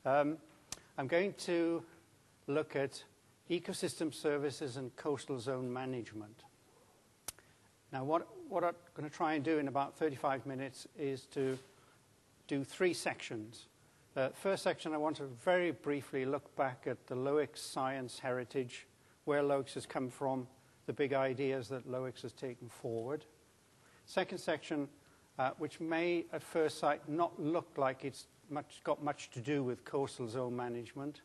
I'm going to look at ecosystem services and coastal zone management. Now, what I'm going to try and do in about 35 minutes is to do 3 sections. First section, I want to very briefly look back at the Loicz science heritage, where Loicz has come from, the big ideas that Loicz has taken forward. Second section, which may at first sight not look like it's got much to do with coastal zone management,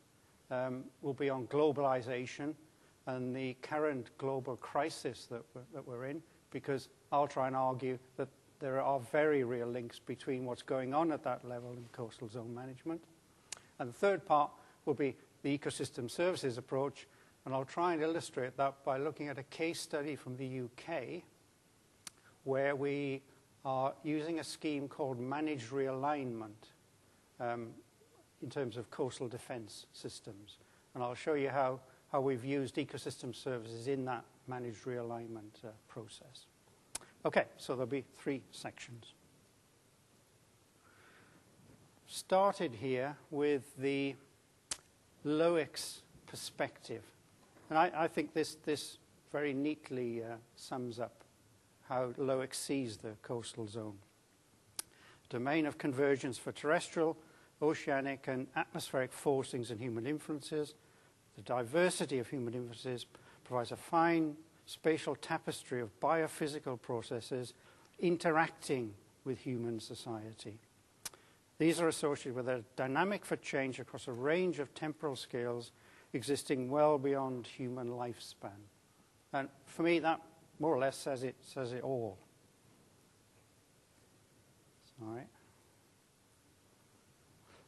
will be on globalization and the current global crisis that we're in, because I'll try and argue that there are very real links between what's going on at that level in coastal zone management. And the third part will be the ecosystem services approach, and I'll try and illustrate that by looking at a case study from the UK, where we are using a scheme called managed realignment in terms of coastal defense systems. And I'll show you how we've used ecosystem services in that managed realignment process. Okay, so there'll be 3 sections. Started here with the Loicz perspective. And I think this very neatly sums up how Loicz sees the coastal zone. Domain of convergence for terrestrial, oceanic and atmospheric forcings and human influences. The diversity of human influences provides a fine spatial tapestry of biophysical processes interacting with human society. These are associated with a dynamic for change across a range of temporal scales existing well beyond human lifespan. And for me, that more or less says it all. All right.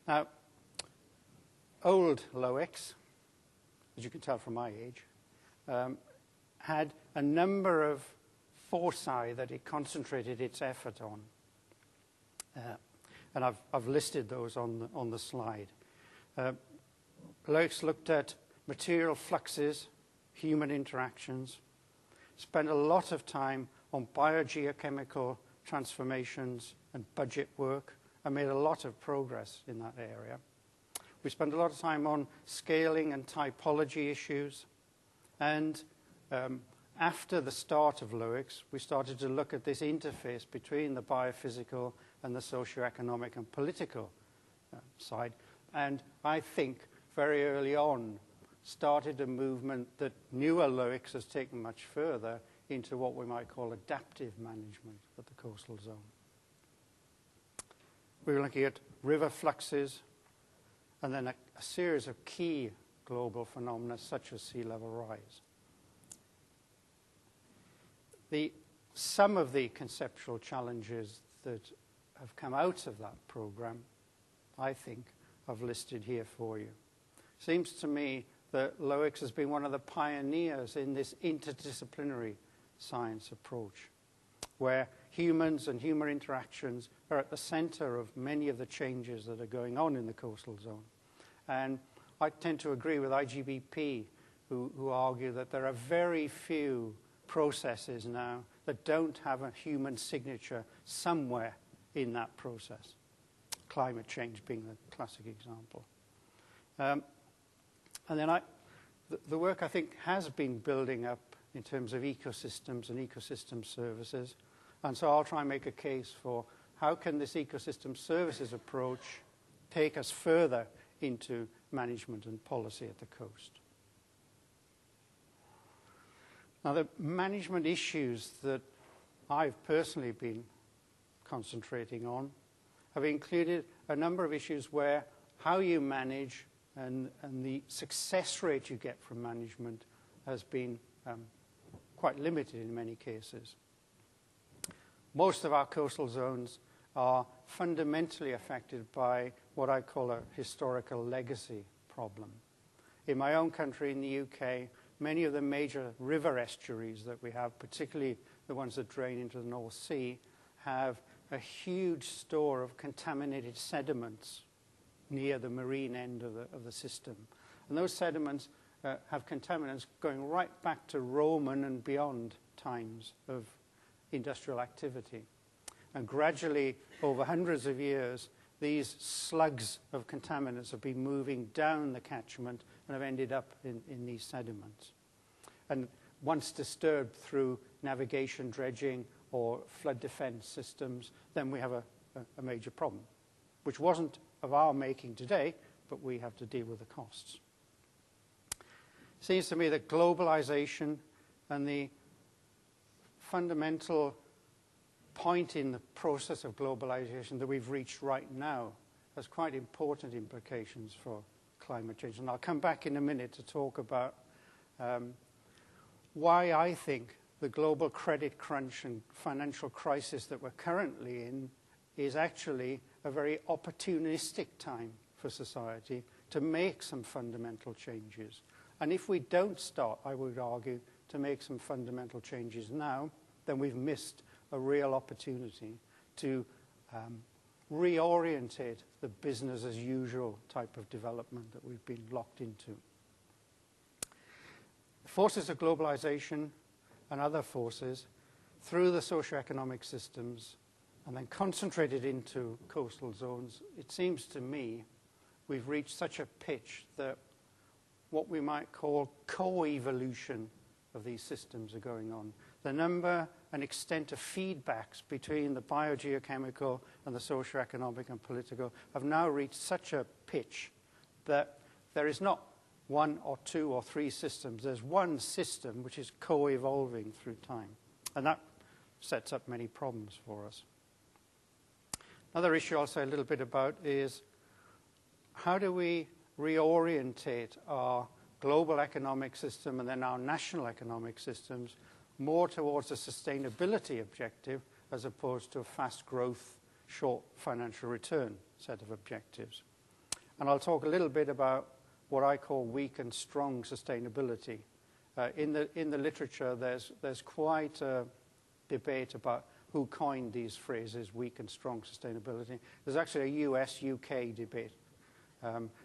Now, old Loicz, as you can tell from my age, had a number of foci that it concentrated its effort on. And I've listed those on the slide. Loicz looked at material fluxes, human interactions, spent a lot of time on biogeochemical transformations and budget work, and made a lot of progress in that area. We spent a lot of time on scaling and typology issues, and after the start of Loicz, we started to look at this interface between the biophysical and the socioeconomic and political side, and I think very early on started a movement that newer Loicz has taken much further into what we might call adaptive management of the coastal zone. We were looking at river fluxes and then a series of key global phenomena such as sea level rise. Some of the conceptual challenges that have come out of that program, I think, I've listed here for you. Seems to me that Loicz has been one of the pioneers in this interdisciplinary science approach, where humans and human interactions are at the center of many of the changes that are going on in the coastal zone. And I tend to agree with IGBP, who argue that there are very few processes now that don't have a human signature somewhere in that process. Climate change being the classic example. And then the work, I think, has been building up in terms of ecosystems and ecosystem services. And so I'll try and make a case for how can this ecosystem services approach take us further into management and policy at the coast. Now, the management issues that I've personally been concentrating on have included a number of issues where how you manage and the success rate you get from management has been quite limited in many cases. Most of our coastal zones are fundamentally affected by what I call a historical legacy problem. In my own country, in the UK, many of the major river estuaries that we have, particularly the ones that drain into the North Sea, have a huge store of contaminated sediments near the marine end of the system. And those sediments have contaminants going right back to Roman and beyond times of industrial activity. And gradually, over hundreds of years, these slugs of contaminants have been moving down the catchment and have ended up in these sediments. And once disturbed through navigation, dredging, or flood defense systems, then we have a major problem, which wasn't of our making today, but we have to deal with the costs. It seems to me that globalization and the fundamental point in the process of globalization that we've reached right now has quite important implications for climate change. And I'll come back in a minute to talk about why I think the global credit crunch and financial crisis that we're currently in is actually a very opportunistic time for society to make some fundamental changes. And if we don't start, I would argue, to make some fundamental changes now, then we've missed a real opportunity to reorientate the business as usual type of development that we've been locked into. The forces of globalization and other forces through the socioeconomic systems and then concentrated into coastal zones, it seems to me we've reached such a pitch that what we might call co-evolution of these systems are going on. The number and extent of feedbacks between the biogeochemical and the socioeconomic and political have now reached such a pitch that there is not one or two or three systems. There's one system which is co-evolving through time. And that sets up many problems for us. Another issue I'll say a little bit about is how do we reorientate our global economic system and then our national economic systems more towards a sustainability objective as opposed to a fast growth, short financial return set of objectives. And I'll talk a little bit about what I call weak and strong sustainability. In the literature, there's quite a debate about who coined these phrases, weak and strong sustainability. There's actually a US-UK debate.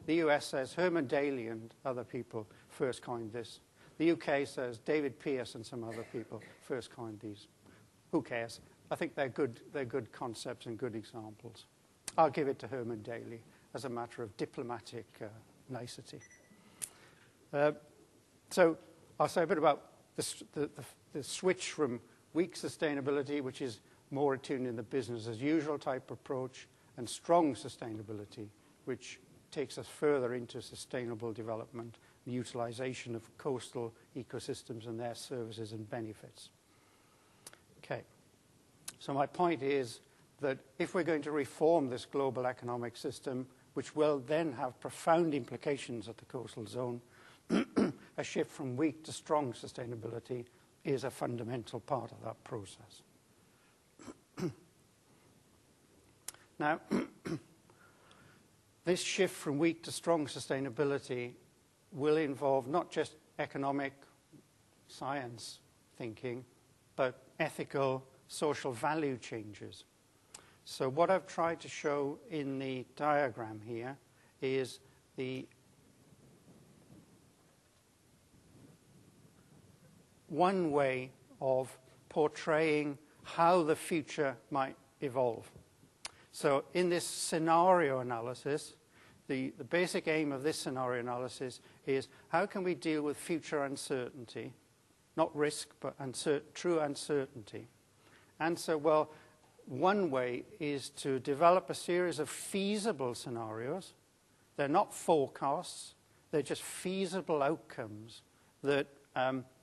The US says Herman Daly and other people first coined this. The UK says David Pearce and some other people first coined these. Who cares? I think they're good concepts and good examples. I'll give it to Herman Daly as a matter of diplomatic nicety. So I'll say a bit about the switch from weak sustainability, which is more attuned in the business as usual type approach, and strong sustainability, which takes us further into sustainable development, the utilization of coastal ecosystems and their services and benefits. Okay, so my point is that if we're going to reform this global economic system, which will then have profound implications at the coastal zone, a shift from weak to strong sustainability is a fundamental part of that process. Now, this shift from weak to strong sustainability will involve not just economic science thinking, but ethical, social value changes. So what I've tried to show in the diagram here is the one way of portraying how the future might evolve. So in this scenario analysis, the basic aim of this scenario analysis is how can we deal with future uncertainty, not risk, but true uncertainty. And so, well, one way is to develop a series of feasible scenarios. They're not forecasts, they're just feasible outcomes that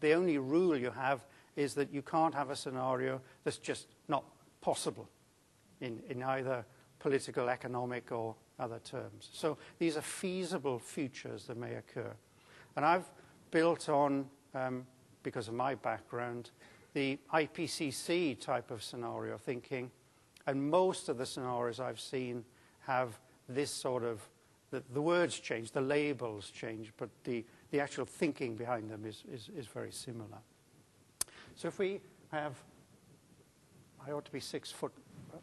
the only rule you have is that you can't have a scenario that's just not possible in either political, economic, or other terms. So these are feasible futures that may occur. And I've built on, because of my background, the IPCC type of scenario thinking, and most of the scenarios I've seen have this sort of, the words change, the labels change, but the actual thinking behind them is very similar. So if we have, I ought to be 6 foot, but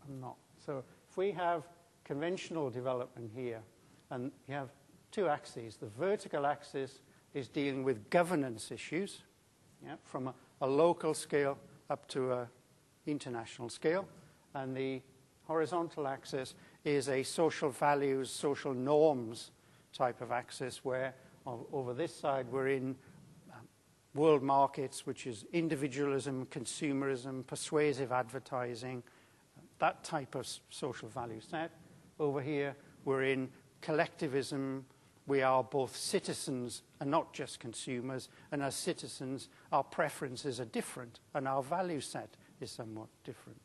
I'm not. So if we have conventional development here, and you have two axes. The vertical axis is dealing with governance issues, from a local scale up to an international scale, and the horizontal axis is a social values, social norms type of axis, where over this side we're in world markets, which is individualism, consumerism, persuasive advertising, that type of social value set. Over here we're in collectivism. We are both citizens and not just consumers, and as citizens our preferences are different and our value set is somewhat different.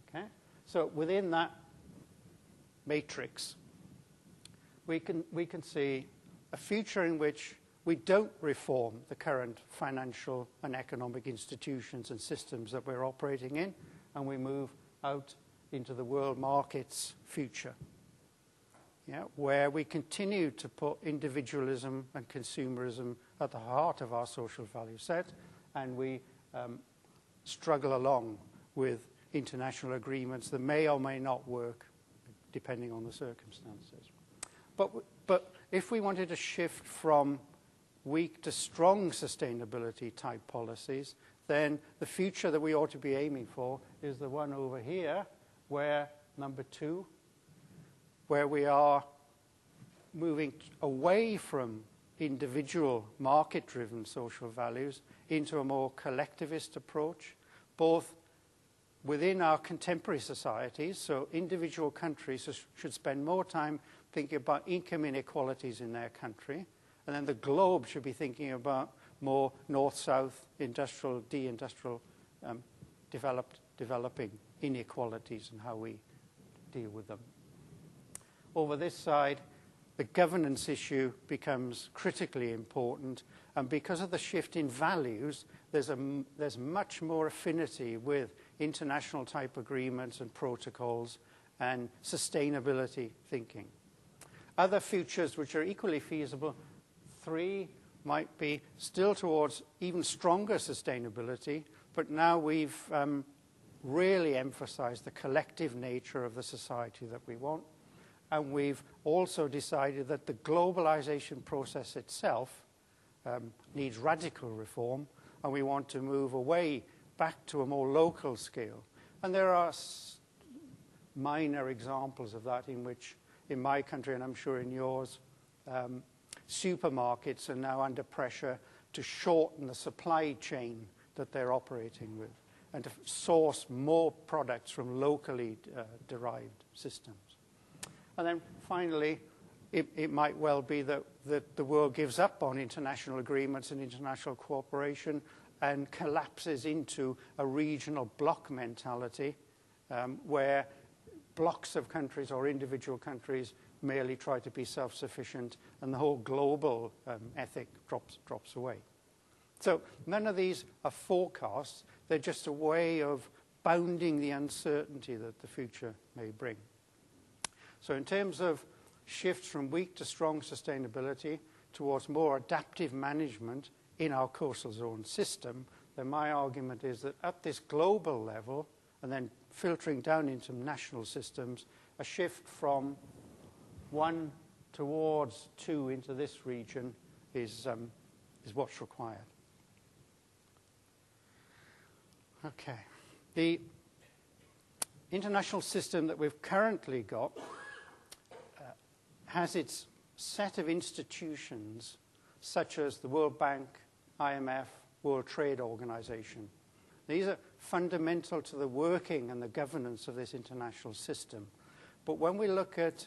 Okay? So within that matrix we can see a future in which we don't reform the current financial and economic institutions and systems that we're operating in, and we move out into the world markets future, where we continue to put individualism and consumerism at the heart of our social value set, and we struggle along with international agreements that may or may not work depending on the circumstances. But if we wanted to shift from weak to strong sustainability type policies, then the future that we ought to be aiming for is the one over here, where number 2, where we are moving away from individual market-driven social values into a more collectivist approach, both within our contemporary societies. So individual countries should spend more time thinking about income inequalities in their country, and then the globe should be thinking about more north-south, industrial, de-industrial, developing inequalities and how we deal with them. Over this side, the governance issue becomes critically important, and because of the shift in values, there's much more affinity with international type agreements and protocols and sustainability thinking. Other futures which are equally feasible, 3 might be still towards even stronger sustainability, but now we've really emphasized the collective nature of the society that we want. And we've also decided that the globalization process itself needs radical reform, and we want to move away back to a more local scale. And there are minor examples of that in which, in my country, and I'm sure in yours, supermarkets are now under pressure to shorten the supply chain that they're operating with and to source more products from locally derived systems. And then finally, it might well be that the world gives up on international agreements and international cooperation and collapses into a regional bloc mentality where blocks of countries or individual countries merely try to be self-sufficient, and the whole global ethic drops away. So none of these are forecasts. They're just a way of bounding the uncertainty that the future may bring. So in terms of shifts from weak to strong sustainability towards more adaptive management in our coastal zone system, then my argument is that at this global level, and then filtering down into national systems, a shift from 1 towards 2 into this region is what's required. Okay. The international system that we've currently got has its set of institutions such as the World Bank, IMF, World Trade Organization. These are fundamental to the working and the governance of this international system. But when we look at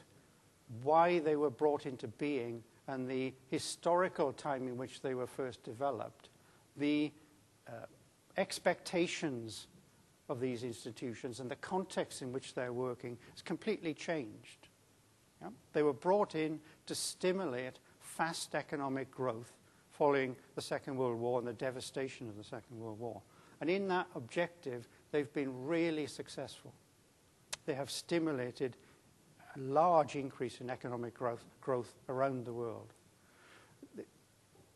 why they were brought into being and the historical time in which they were first developed, the expectations of these institutions and the context in which they're working has completely changed. Yeah? They were brought in to stimulate fast economic growth following the Second World War and the devastation of the Second World War. And in that objective, they've been really successful. They have stimulated a large increase in economic growth around the world.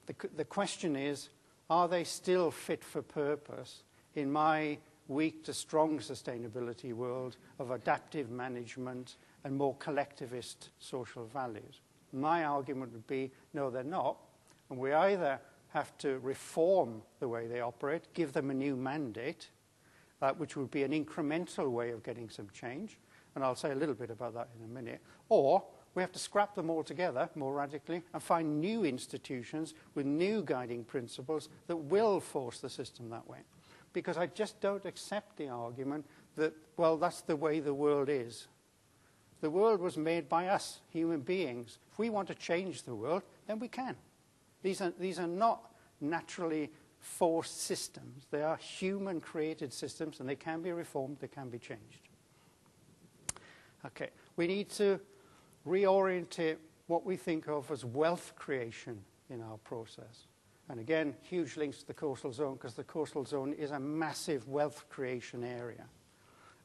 The question is, are they still fit for purpose in my weak to strong sustainability world of adaptive management and more collectivist social values? My argument would be, no, they're not. And we either have to reform the way they operate, give them a new mandate, which would be an incremental way of getting some change, and I'll say a little bit about that in a minute, or we have to scrap them all together more radically and find new institutions with new guiding principles that will force the system that way. Because I just don't accept the argument that, well, that's the way the world is. The world was made by us, human beings. If we want to change the world, then we can. These are not naturally forced systems. They are human-created systems, and they can be reformed, they can be changed. Okay, we need to reorientate what we think of as wealth creation in our process. And again, huge links to the coastal zone, because the coastal zone is a massive wealth creation area.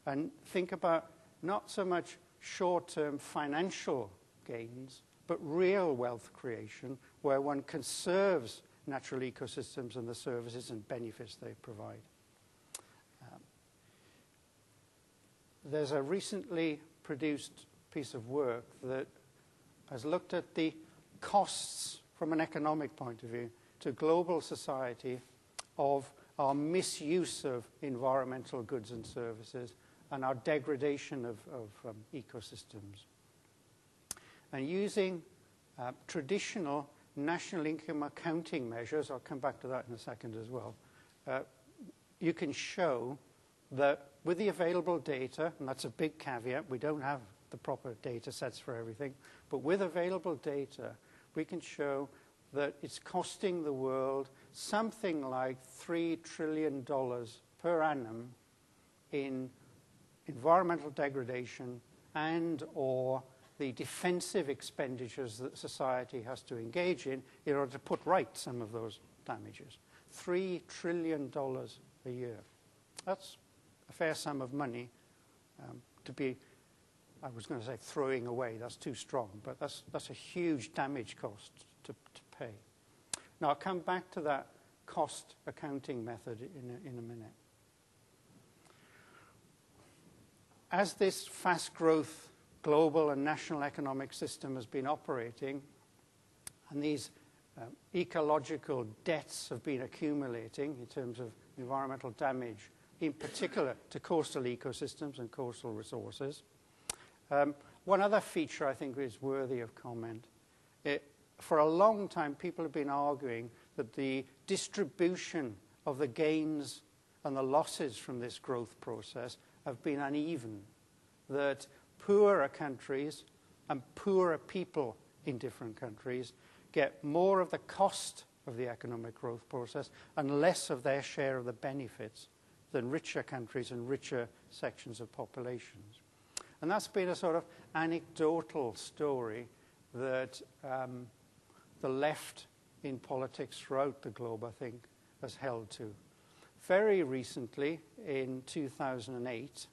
And think about not so much short-term financial gains, but real wealth creation, where one conserves natural ecosystems and the services and benefits they provide. There's a recently produced piece of work that has looked at the costs from an economic point of view to global society of our misuse of environmental goods and services and our degradation of ecosystems. And using traditional national income accounting measures, I'll come back to that in a second as well, you can show that with the available data, and that's a big caveat, we don't have the proper data sets for everything, but with available data, we can show that it's costing the world something like $3 trillion per annum in environmental degradation and or the defensive expenditures that society has to engage in order to put right some of those damages. $3 trillion a year. That's a fair sum of money to be, I was going to say throwing away, that's too strong, but that's a huge damage cost to pay. Now, I'll come back to that cost accounting method in a minute. As this fast growth global and national economic system has been operating, and these ecological debts have been accumulating in terms of environmental damage, in particular to coastal ecosystems and coastal resources. One other feature I think is worthy of comment. For a long time, people have been arguing that the distribution of the gains and the losses from this growth process have been uneven, that poorer countries and poorer people in different countries get more of the cost of the economic growth process and less of their share of the benefits than richer countries and richer sections of populations. And that's been a sort of anecdotal story that the left in politics throughout the globe, I think, has held to. Very recently, in 2008,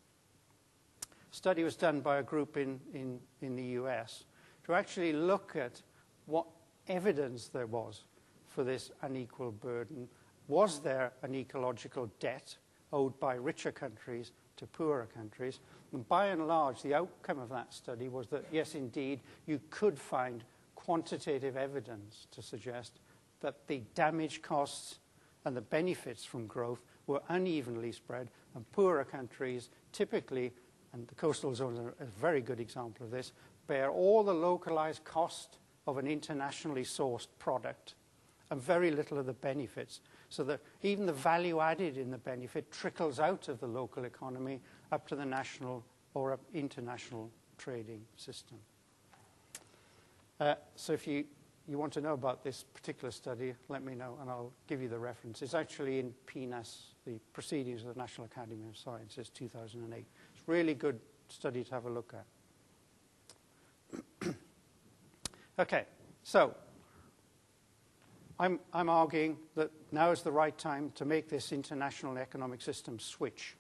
a study was done by a group in the US to actually look at what evidence there was for this unequal burden. Was there an ecological debt owed by richer countries to poorer countries? And by and large, the outcome of that study was that, yes, indeed, you could find quantitative evidence to suggest that the damage costs and the benefits from growth were unevenly spread, and poorer countries typically, and the coastal zones are a very good example of this, bear all the localized cost of an internationally sourced product and very little of the benefits. So that even the value added in the benefit trickles out of the local economy up to the national or international trading system. So if you want to know about this particular study, let me know and I'll give you the reference. It's actually in PNAS, the Proceedings of the National Academy of Sciences, 2008. It's a really good study to have a look at. Okay, so I'm arguing that now is the right time to make this international economic system switch.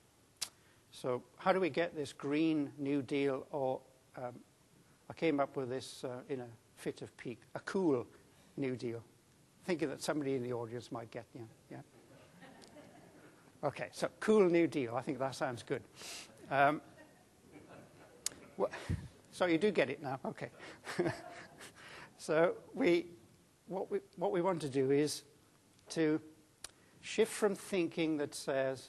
So how do we get this Green New Deal, or I came up with this in a fit of pique, a cool New Deal, thinking that somebody in the audience might get, yeah? Okay, so cool New Deal, I think that sounds good. Well, so you do get it now, okay. So what we want to do is to shift from thinking that says,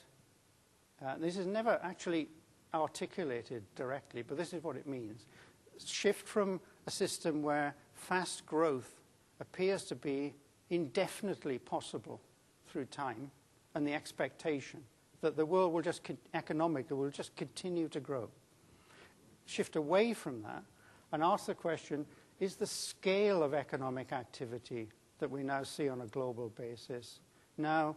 this is never actually articulated directly, but this is what it means. Shift from a system where fast growth appears to be indefinitely possible through time, and the expectation that the world will just, economically, will just continue to grow. Shift away from that and ask the question, is the scale of economic activity that we now see on a global basis now,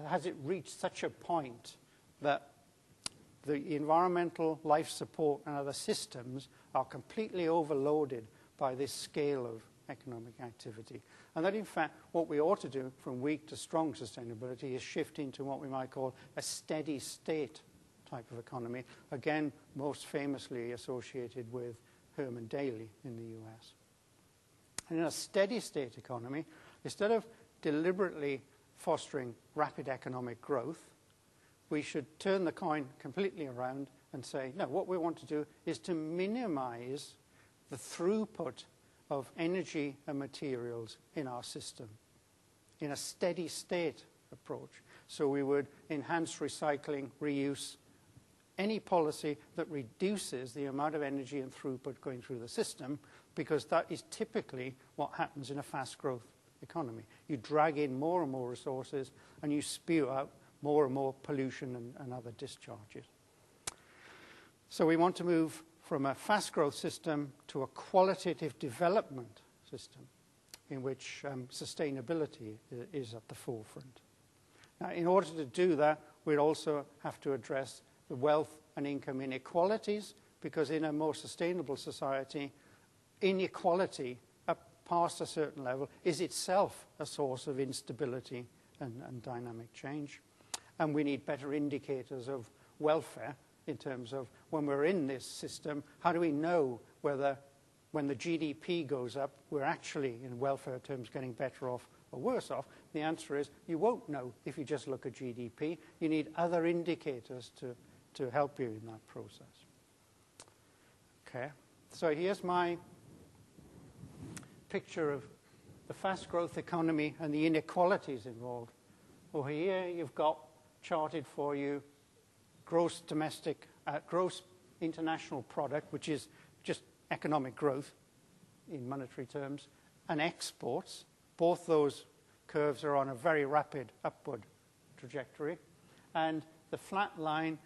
has it reached such a point that the environmental, life support and other systems are completely overloaded by this scale of economic activity? And that, in fact, what we ought to do from weak to strong sustainability is shift into what we might call a steady state type of economy, again, most famously associated with Herman Daly in the US. And in a steady state economy, instead of deliberately fostering rapid economic growth, we should turn the coin completely around and say, no, what we want to do is to minimize the throughput of energy and materials in our system in a steady state approach. So we would enhance recycling, reuse, any policy that reduces the amount of energy and throughput going through the system, because that is typically what happens in a fast growth economy. You drag in more and more resources and you spew out more and more pollution and other discharges. So we want to move from a fast growth system to a qualitative development system in which sustainability is at the forefront. Now, in order to do that, we'd also have to address the wealth and income inequalities, because in a more sustainable society, inequality up past a certain level is itself a source of instability and dynamic change. And we need better indicators of welfare in terms of when we're in this system, how do we know whether when the GDP goes up, we're actually, in welfare terms, getting better off or worse off? The answer is you won't know if you just look at GDP. You need other indicators to help you in that process. Okay, so here's my picture of the fast growth economy and the inequalities involved. Over here you've got charted for you gross international product, which is just economic growth in monetary terms, and exports. Both those curves are on a very rapid upward trajectory. And the flat line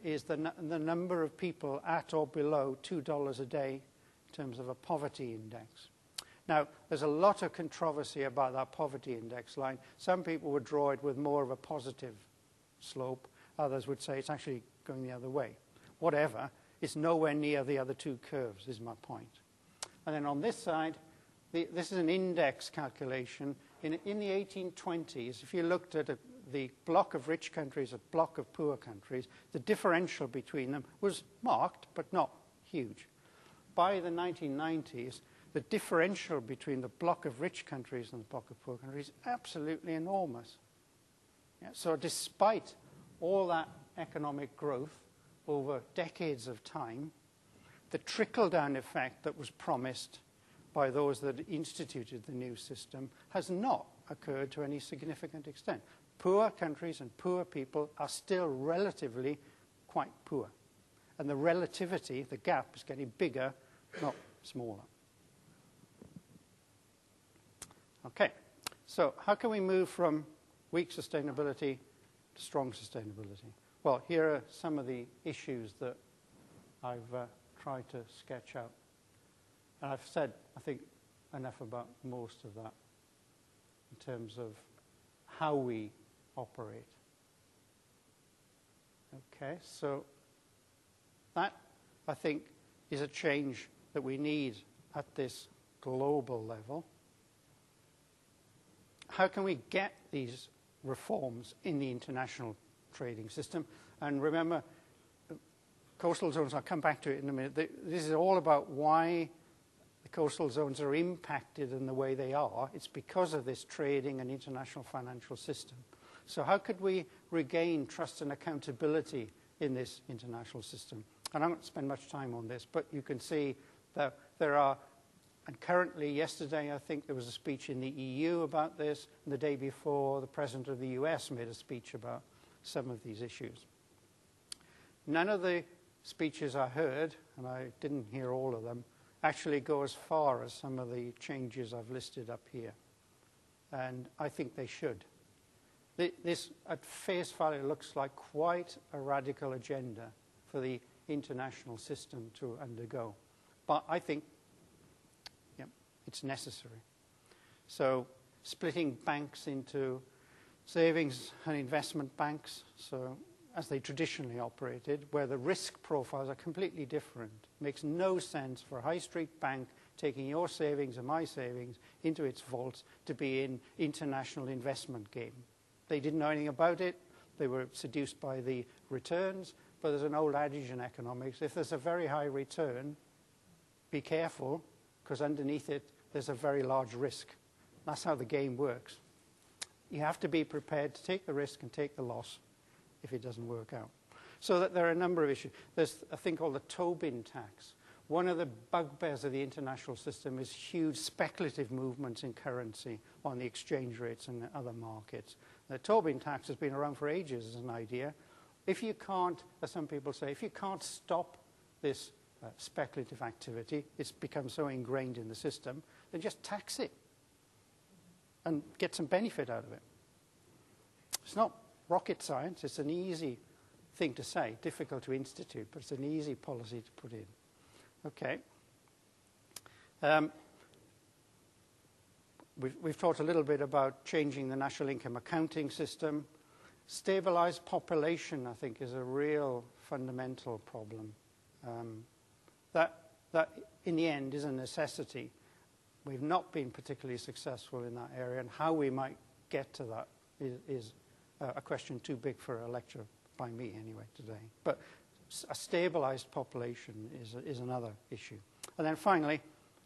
is the number of people at or below $2 a day in terms of a poverty index. Now, there's a lot of controversy about that poverty index line. Some people would draw it with more of a positive slope. Others would say it's actually going the other way. Whatever, it's nowhere near the other two curves, is my point. And then on this side, this is an index calculation. In the 1820s, if you looked at the block of rich countries, a block of poor countries, the differential between them was marked, but not huge. By the 1990s, the differential between the block of rich countries and the block of poor countries is absolutely enormous. Yeah, so despite all that economic growth over decades of time, the trickle-down effect that was promised by those that instituted the new system has not occurred to any significant extent. Poor countries and poor people are still relatively quite poor. And the relativity, the gap, is getting bigger, not smaller. Okay, so how can we move from weak sustainability to strong sustainability? Well, here are some of the issues that I've tried to sketch out. And I've said, I think, enough about most of that in terms of how we operate. Okay, so that, I think, is a change that we need at this global level. How can we get these reforms in the international trading system? And remember, coastal zones, I'll come back to it in a minute. This is all about why the coastal zones are impacted in the way they are. It's because of this trading and international financial system. So how could we regain trust and accountability in this international system? And I won't spend much time on this, but you can see that there are, and currently yesterday I think there was a speech in the EU about this, and the day before the President of the US made a speech about some of these issues. None of the speeches I heard, and I didn't hear all of them, actually go as far as some of the changes I've listed up here. And I think they should. This, at face value, looks like quite a radical agenda for the international system to undergo. But I think it's necessary. So splitting banks into savings and investment banks, so as they traditionally operated, where the risk profiles are completely different. Makes no sense for a high street bank taking your savings and my savings into its vaults to be in international investment game. They didn't know anything about it. They were seduced by the returns. But there's an old adage in economics, if there's a very high return, be careful, because underneath it, there's a very large risk. That's how the game works. You have to be prepared to take the risk and take the loss if it doesn't work out. So that there are a number of issues. There's a thing called the Tobin Tax. One of the bugbears of the international system is huge speculative movements in currency on the exchange rates and other markets. The Tobin Tax has been around for ages as an idea. If you can't, as some people say, if you can't stop this speculative activity, it's become so ingrained in the system, then just tax it and get some benefit out of it. It's not rocket science. It's an easy thing to say, difficult to institute, but it's an easy policy to put in. Okay. We've talked a little bit about changing the national income accounting system. Stabilized population, I think, is a real fundamental problem. That, in the end, is a necessity. We've not been particularly successful in that area, and how we might get to that is a question too big for a lecture by me, anyway, today. But a stabilized population is another issue. And then finally,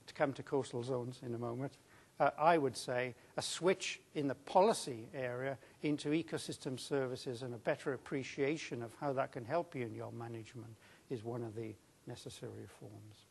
to come to coastal zones in a moment, I would say a switch in the policy area into ecosystem services and a better appreciation of how that can help you in your management is one of the necessary reforms.